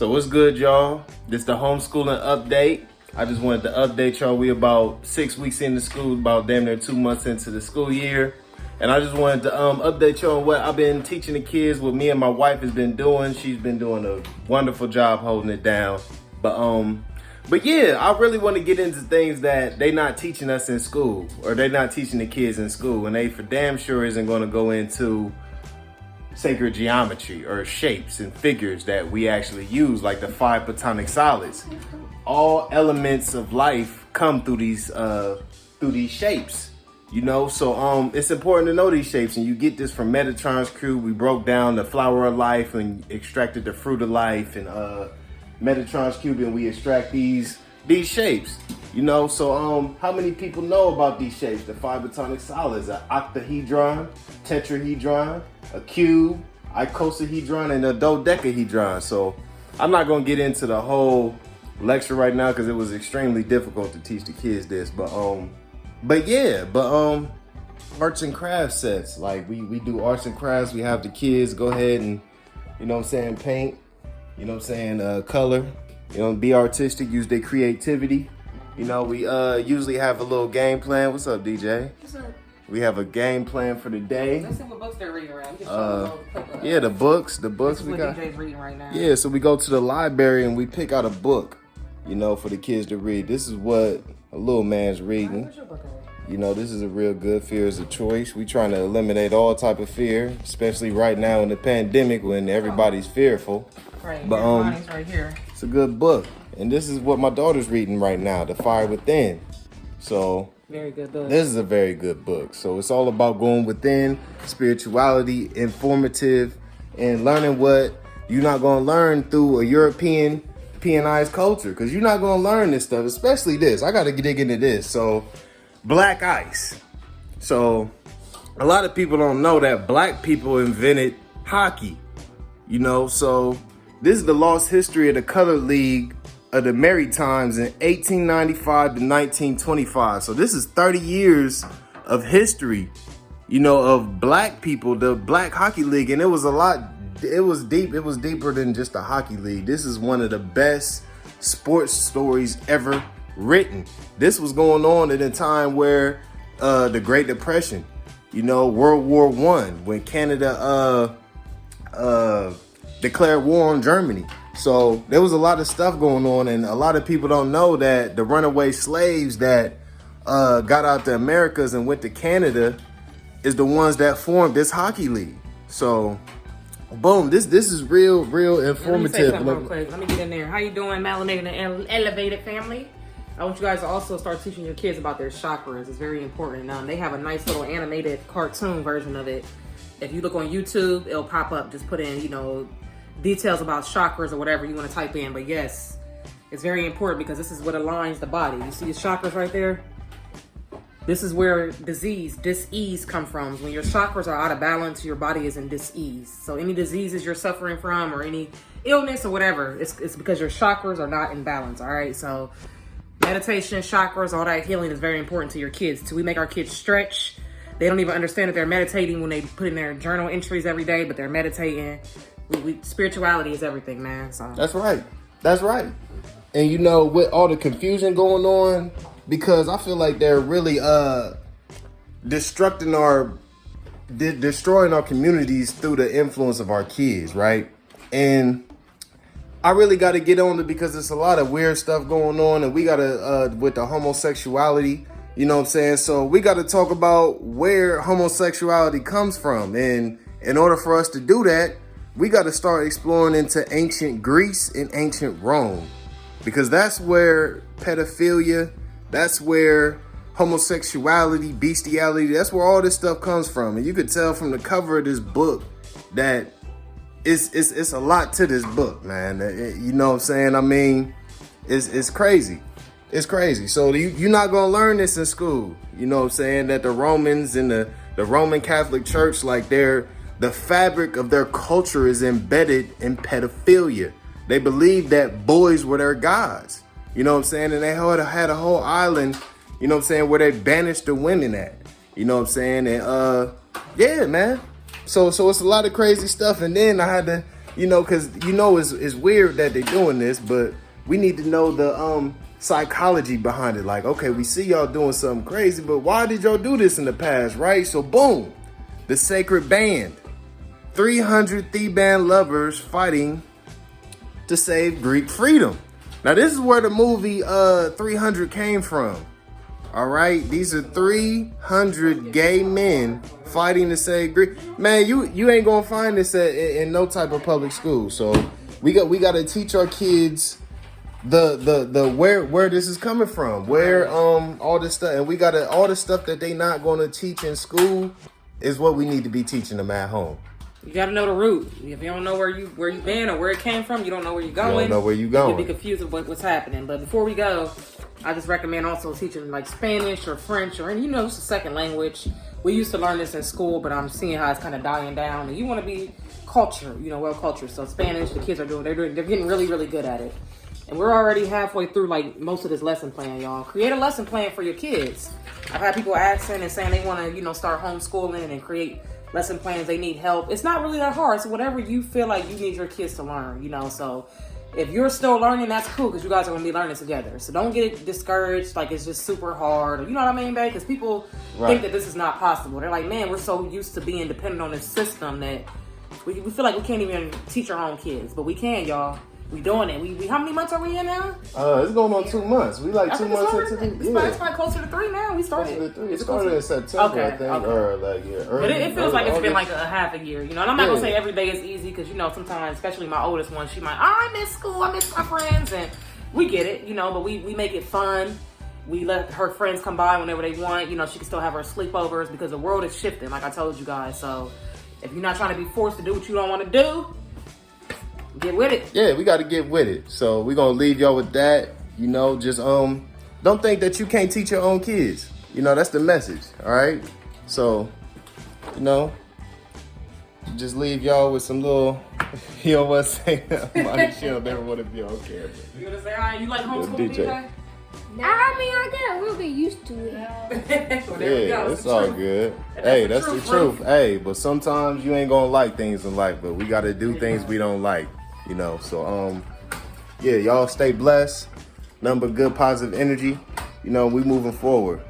So what's good, y'all? This the homeschooling update. I just wanted to update y'all. We about 6 weeks into school, about damn near 2 months into the school year. And I just wanted to update y'all on what I've been teaching the kids, what me and my wife has been doing. She's been doing a wonderful job holding it down. But yeah, I really want to get into things that they not teaching us in school, or they not teaching the kids in school, and they for damn sure isn't going to go into sacred geometry or shapes and figures that we actually use, like the 5 platonic solids. All elements of life come through these shapes, you know. So it's important to know these shapes, and you get this from Metatron's crew. We broke down the flower of life and extracted the fruit of life, and Metatron's cube, and we extract these shapes, you know. So how many people know about these shapes? The 5 platonic solids: an octahedron, tetrahedron, a cube, icosahedron, and a dodecahedron. So I'm not gonna get into the whole lecture right now because it was extremely difficult to teach the kids this. But arts and crafts sets, like we do arts and crafts. We have the kids go ahead and, you know what I'm saying, paint, you know what I'm saying, color, you know, be artistic, use their creativity. You know, we usually have a little game plan. What's up, DJ? What's up? We have a game plan for the day. Let's see what books they're reading around. Yeah, the books this we is got. what DJ's reading right now. Yeah, so we go to the library and we pick out a book, you know, for the kids to read. This is what a little man's reading. What's your book at? You know, this is a real good. Fear is a choice. We trying to eliminate all type of fear, especially right now in the pandemic when everybody's fearful. Right, but mine's right here. It's a good book, and this is what my daughter's reading right now, The Fire Within. So very good book. this is a very good book. So it's all about going within, spirituality, informative, and learning what you're not going to learn through a Europeanized culture, because you're not going to learn this stuff, especially this. I got to dig into this. So black ice. So a lot of people don't know that black people invented hockey, you know. So this is the lost history of the Color League of the Maritimes in 1895 to 1925. So this is 30 years of history, you know, of black people, the Black Hockey League. And it was deep. It was deeper than just a hockey league. This is one of the best sports stories ever written. This was going on at a time where the Great Depression, you know, World War I, when Canada declared war on Germany. So there was a lot of stuff going on, and a lot of people don't know that the runaway slaves that got out the Americas and went to Canada is the ones that formed this hockey league. So boom, this is real informative. Let me say something real quick. Let me get in there. How you doing, melanated and elevated family? I want you guys to also start teaching your kids about their chakras. It's very important. They have a nice little animated cartoon version of it. If you look on YouTube, it'll pop up. Just put in, you know, details about chakras or whatever you want to type in. But yes, it's very important because this is what aligns the body. You see the chakras right there? This is where dis-ease come from. When your chakras are out of balance, your body is in dis-ease. So any diseases you're suffering from or any illness or whatever, it's because your chakras are not in balance. All right, so meditation, chakras, all that healing is very important to your kids. So we make our kids stretch. They don't even understand that they're meditating when they put in their journal entries every day, but they're meditating. Spirituality is everything, man. So That's right. And you know, with all the confusion going on, because I feel like they're really destroying our communities through the influence of our kids, right? And I really got to get on it because there's a lot of weird stuff going on, and we got to with the homosexuality, you know what I'm saying? So we got to talk about where homosexuality comes from, and in order for us to do that, we got to start exploring into ancient Greece and ancient Rome, because that's where pedophilia, that's where homosexuality, bestiality, that's where all this stuff comes from. And you could tell from the cover of this book that it's a lot to this book, man. You know what I'm saying? I mean, it's crazy. It's crazy. So you're not going to learn this in school. You know what I'm saying? That the Romans and the Roman Catholic Church, like the fabric of their culture is embedded in pedophilia. They believed that boys were their gods. You know what I'm saying? And they had a whole island, you know what I'm saying, where they banished the women at. You know what I'm saying? And yeah, man. So it's a lot of crazy stuff. And then I had to you know, because you know it's weird that they're doing this, but we need to know the psychology behind it. Like, okay, we see y'all doing something crazy, but why did y'all do this in the past, right? So boom, the sacred band. 300 Theban lovers fighting to save Greek freedom. Now, this is where the movie 300 came from. All right, these are 300 gay men fighting to save Greek. Man, you ain't gonna find this in no type of public school. So we got to teach our kids the where this is coming from, where all this stuff, and we got to all the stuff that they not gonna teach in school is what we need to be teaching them at home. You gotta know the root. If you don't know where you've been or where it came from, you don't know where you're going. You don't know where you're going. You'll be confused with what's happening. But before we go, I just recommend also teaching like Spanish or French or any, it's a second language. We used to learn this in school, but I'm seeing how it's kind of dying down. And you want to be culture, well cultured. So Spanish, the kids they're getting really, really good at it. And we're already halfway through like most of this lesson plan, y'all. Create a lesson plan for your kids. I've had people asking and saying they want to, start homeschooling and create lesson plans. They need help. It's not really that hard. So whatever you feel like you need your kids to learn, so if you're still learning, that's cool because you guys are going to be learning together. So don't get discouraged like it's just super hard. You know what I mean, babe? Because people think that this is not possible. They're like, man, we're so used to being dependent on this system that we feel like we can't even teach our own kids. But we can, y'all. We doing it. We how many months are we in now? It's going on 2 months. We like 2 months into the It's probably closer to 3 now. We started. It started in September, I think, or like early. But it feels like it's been like a half a year, And I'm not gonna say every day is easy because sometimes, especially my oldest one, she might, I miss school, I miss my friends, and we get it, But we make it fun. We let her friends come by whenever they want. She can still have her sleepovers because the world is shifting, like I told you guys. So if you're not trying to be forced to do what you don't want to do, get with it. Yeah, we got to get with it. So we're going to leave y'all with that. Just don't think that you can't teach your own kids. That's the message. All right. So, just leave y'all with some little, what saying that. Money, she'll never want to be on camera. You going to say, all right, you like homeschooling, DJ? I got a little bit used to it. Yeah, it's all good. Hey, that's the truth. Hey, but sometimes you ain't going to like things in life, but we got to do things we don't like. So yeah, y'all stay blessed. Nothing but good positive energy. We moving forward.